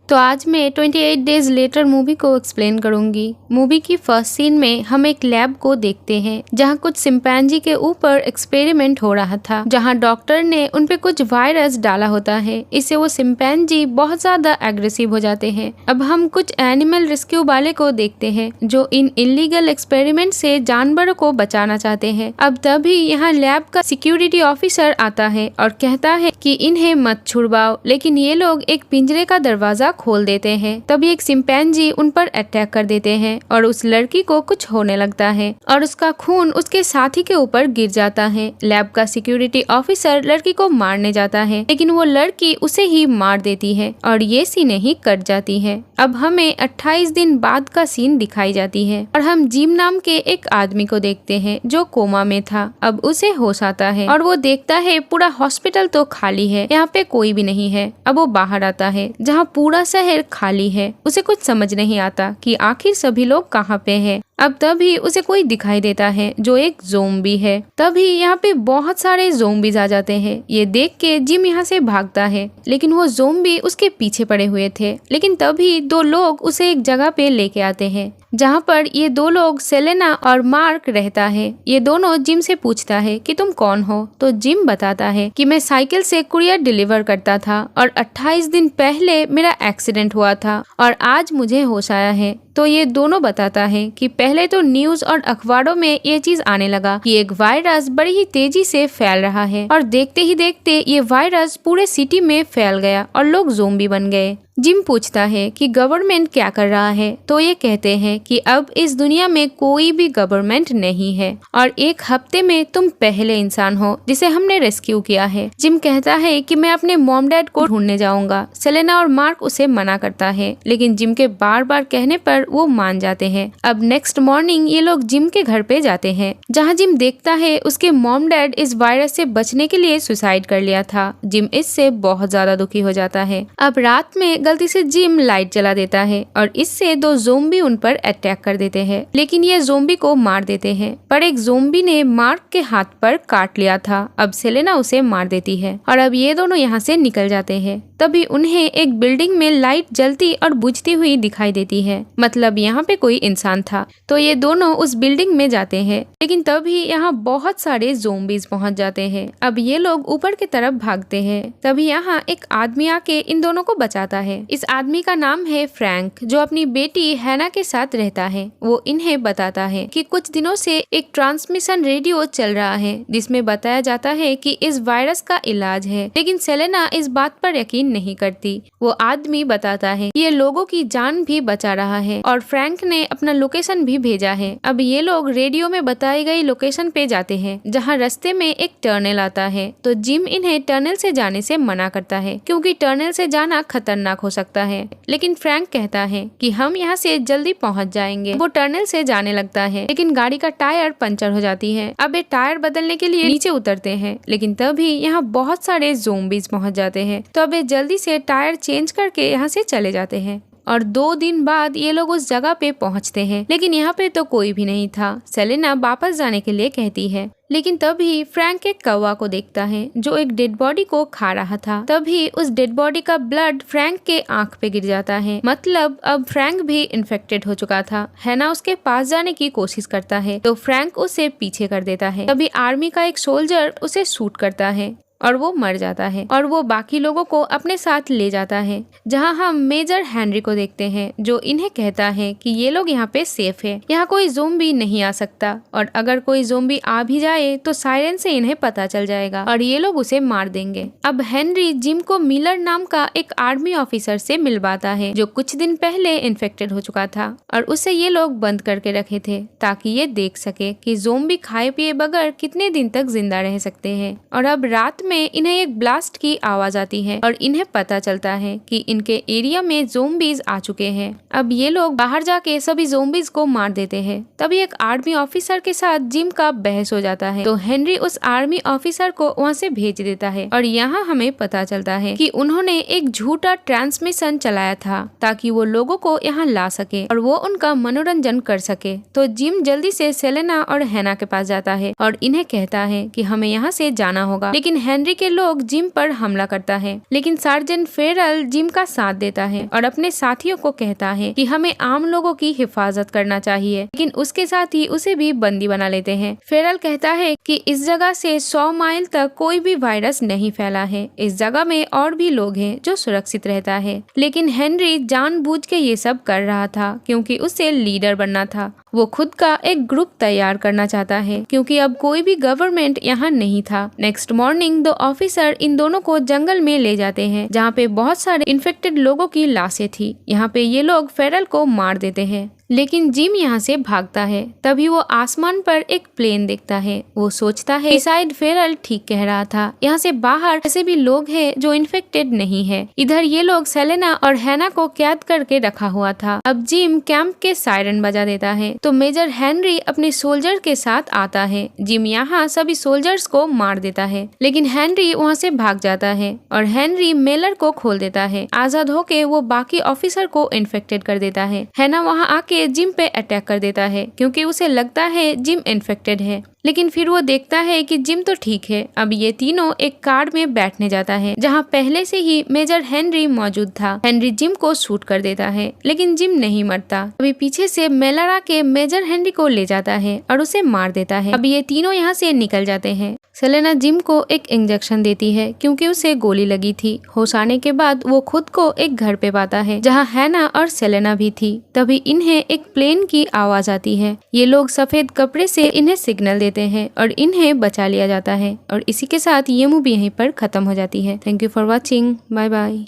तो आज मैं 28 डेज लेटर मूवी को एक्सप्लेन करूंगी। मूवी की फर्स्ट सीन में हम एक लैब को देखते हैं जहां कुछ चिंपैंजी के ऊपर एक्सपेरिमेंट हो रहा था, जहां डॉक्टर ने उन पे कुछ वायरस डाला होता है। इससे वो चिंपैंजी बहुत ज्यादा एग्रेसिव हो जाते हैं। अब हम कुछ एनिमल रेस्क्यू वाले को देखते हैं जो इन इलीगल एक्सपेरिमेंट से जानवरों को बचाना चाहते हैं। अब तभी यहाँ लैब का सिक्योरिटी ऑफिसर आता है और कहता है कि इन्हें मत छुड़वाओ, लेकिन ये लोग एक पिंजरे का दरवाजा खोल देते हैं। तभी एक चिंपैंजी उन पर अटैक कर देते हैं और उस लड़की को कुछ होने लगता है और उसका खून उसके साथी के ऊपर गिर जाता है। लैब का सिक्योरिटी ऑफिसर लड़की को मारने जाता है, लेकिन वो लड़की उसे ही मार देती है और ये सीन ही कट जाती है। अब हमें 28 दिन बाद का सीन दिखाई जाती है और हम जिम नाम के एक आदमी को देखते हैं जो कोमा में था। अब उसे होश आता है और वो देखता है पूरा हॉस्पिटल तो खाली है, यहाँ पे कोई भी नहीं है। अब वो बाहर आता है जहाँ पूरा शहर खाली है। उसे कुछ समझ नहीं आता कि आखिर सभी लोग कहाँ पे हैं। अब तभी उसे कोई दिखाई देता है जो एक ज़ोंबी है। तभी यहाँ पे बहुत सारे ज़ोंबीज आ जाते हैं। ये देख के जिम यहाँ से भागता है, लेकिन वो ज़ोंबी उसके पीछे पड़े हुए थे। लेकिन तभी दो लोग उसे एक जगह पे लेके आते हैं जहाँ पर ये दो लोग सेलेना और मार्क रहता है। ये दोनों जिम से पूछता है कि तुम कौन हो, तो जिम बताता है कि मैं साइकिल से कुरियर डिलीवर करता था और 28 दिन पहले मेरा एक्सीडेंट हुआ था और आज मुझे होश आया है। तो ये दोनों बताता है कि पहले तो न्यूज और अखबारों में ये चीज आने लगा कि एक वायरस बड़ी ही तेजी से फैल रहा है और देखते ही देखते ये वायरस पूरे सिटी में फैल गया और लोग ज़ोंबी बन गए। जिम पूछता है कि गवर्नमेंट क्या कर रहा है, तो ये कहते हैं कि अब इस दुनिया में कोई भी गवर्नमेंट नहीं है और एक हफ्ते में तुम पहले इंसान हो जिसे हमने रेस्क्यू किया है। जिम कहता है कि मैं अपने मॉम डैड को ढूंढने जाऊंगा। सेलेना और मार्क उसे मना करता है, लेकिन जिम के बार बार कहने पर वो मान जाते हैं। अब नेक्स्ट मॉर्निंग ये लोग जिम के घर पे जाते हैं जहाँ जिम देखता है उसके मॉम डैड इस वायरस से बचने के लिए सुसाइड कर लिया था। जिम इससे बहुत ज्यादा दुखी हो जाता है। अब रात में गलती से जिम लाइट जला देता है और इससे दो ज़ोंबी उन पर अटैक कर देते हैं, लेकिन ये ज़ोंबी को मार देते हैं। पर एक ज़ोंबी ने मार्क के हाथ पर काट लिया था। अब सेलेना उसे मार देती है और अब ये दोनों यहाँ से निकल जाते हैं। तभी उन्हें एक बिल्डिंग में लाइट जलती और बुझती हुई दिखाई देती है, मतलब यहाँ पे कोई इंसान था। तो ये दोनों उस बिल्डिंग में जाते हैं, लेकिन तभी यहाँ बहुत सारे ज़ोंबीज पहुँच जाते हैं। अब ये लोग ऊपर की तरफ भागते हैं। तभी यहाँ एक आदमी आके इन दोनों को बचाता है। इस आदमी का नाम है फ्रैंक, जो अपनी बेटी हैना के साथ रहता है। वो इन्हें बताता है कि कुछ दिनों से एक ट्रांसमिशन रेडियो चल रहा है जिसमें बताया जाता है कि इस वायरस का इलाज है, लेकिन सेलेना इस बात पर यकीन नहीं करती। वो आदमी बताता है कि ये लोगों की जान भी बचा रहा है और फ्रैंक ने अपना लोकेशन भी भेजा है। अब ये लोग रेडियो में बताई गई लोकेशन पे जाते हैं जहाँ रास्ते में एक टनल आता है। तो जिम इन्हें टनल से जाने से मना करता है क्योंकि टनल से जाना खतरनाक हो सकता है, लेकिन फ्रैंक कहता है कि हम यहाँ से जल्दी पहुँच जाएंगे। वो टनल से जाने लगता है, लेकिन गाड़ी का टायर पंचर हो जाती है। अब ये टायर बदलने के लिए नीचे उतरते हैं, लेकिन तभी यहाँ बहुत सारे ज़ोंबीज पहुँच जाते हैं। तो अब ये जल्दी से टायर चेंज करके यहाँ से चले जाते हैं और 2 दिन बाद ये लोग उस जगह पे पहुंचते हैं, लेकिन यहाँ पे तो कोई भी नहीं था। सेलेना वापस जाने के लिए कहती है, लेकिन तभी फ्रैंक एक कौवा को देखता है जो एक डेड बॉडी को खा रहा था। तभी उस डेड बॉडी का ब्लड फ्रैंक के आंख पे गिर जाता है, मतलब अब फ्रैंक भी इन्फेक्टेड हो चुका था। हैना उसके पास जाने की कोशिश करता है तो फ्रैंक उसे पीछे कर देता है। तभी आर्मी का एक सोल्जर उसे शूट करता है और वो मर जाता है और वो बाकी लोगों को अपने साथ ले जाता है, जहां हम मेजर हेनरी को देखते हैं जो इन्हें कहता है कि ये लोग यहाँ पे सेफ है, यहाँ कोई ज़ोंबी नहीं आ सकता और अगर कोई ज़ोंबी आ भी जाए तो सायरन से इन्हें पता चल जाएगा और ये लोग उसे मार देंगे। अब हेनरी जिम को मिलर नाम का एक आर्मी ऑफिसर से मिलवाता है जो कुछ दिन पहले इन्फेक्टेड हो चुका था और उसे ये लोग बंद करके रखे थे ताकि ये देख सके कि ज़ोंबी खाए पिए बगैर कितने दिन तक जिंदा रह सकते हैं। और अब रात में इन्हें एक ब्लास्ट की आवाज आती है और इन्हें पता चलता है कि इनके एरिया में ज़ोंबीज आ चुके हैं। अब ये लोग बाहर जाके सभी ज़ोंबीज को मार देते हैं। तभी एक आर्मी ऑफिसर के साथ जिम का बहस हो जाता है, तो हेनरी उस आर्मी ऑफिसर को वहाँ से भेज देता है और यहाँ हमें पता चलता है कि उन्होंने एक झूठा ट्रांसमिशन चलाया था ताकि वो लोगों को यहाँ ला सके और वो उनका मनोरंजन कर सके। तो जिम जल्दी से सेलेना और हैना के पास जाता है और इन्हें कहता है कि हमें यहाँ से जाना होगा, लेकिन हेनरी के लोग जिम पर हमला करता है, लेकिन सार्जेंट फेरल जिम का साथ देता है और अपने साथियों को कहता है कि हमें आम लोगों की हिफाजत करना चाहिए, लेकिन उसके साथ ही उसे भी बंदी बना लेते हैं। फेरल कहता है कि इस जगह से 100 माइल तक कोई भी वायरस नहीं फैला है, इस जगह में और भी लोग हैं जो सुरक्षित रहता है। लेकिन हेनरी जानबूझ के ये सब कर रहा था क्योंकि उसे लीडर बनना था। वो खुद का एक ग्रुप तैयार करना चाहता है क्योंकि अब कोई भी गवर्नमेंट यहाँ नहीं था। नेक्स्ट मॉर्निंग 2 ऑफिसर इन दोनों को जंगल में ले जाते हैं जहाँ पे बहुत सारे इन्फेक्टेड लोगों की लाशें थी। यहाँ पे ये लोग फेरल को मार देते हैं, लेकिन जिम यहाँ से भागता है। तभी वो आसमान पर एक प्लेन देखता है। वो सोचता है कि शायद फेरल ठीक कह रहा था, यहाँ से बाहर ऐसे भी लोग हैं जो इन्फेक्टेड नहीं है। इधर ये लोग सेलेना और हैना को कैद करके रखा हुआ था। अब जिम कैंप के सायरन बजा देता है तो मेजर हेनरी अपने सोल्जर के साथ आता है। जिम यहाँ सभी सोल्जर्स को मार देता है, लेकिन हेनरी वहाँ से भाग जाता है और हेनरी मेलर को खोल देता है। आजाद होके वो बाकी ऑफिसर को इन्फेक्टेड कर देता है। हैना वहाँ आके जिम पे अटैक कर देता है क्योंकि उसे लगता है जिम इन्फेक्टेड है, लेकिन फिर वो देखता है कि जिम तो ठीक है। अब ये तीनों एक कार में बैठने जाता है जहाँ पहले से ही मेजर हेनरी मौजूद था। हेनरी जिम को शूट कर देता है, लेकिन जिम नहीं मरता। अभी पीछे से मेलर आके मेजर हेनरी को ले जाता है और उसे मार देता है। अब ये तीनों यहाँ से निकल जाते हैं। सेलेना जिम को एक इंजेक्शन देती है क्योंकि उसे गोली लगी थी। होश आने के बाद वो खुद को एक घर पे पाता है जहाँ हैना और सेलेना भी थी। तभी इन्हें एक प्लेन की आवाज आती है। ये लोग सफेद कपड़े से इन्हें सिग्नल देते हैं और इन्हें बचा लिया जाता है। और इसी के साथ ये मूवी यहीं पर खत्म हो जाती है। Thank you for watching. Bye bye.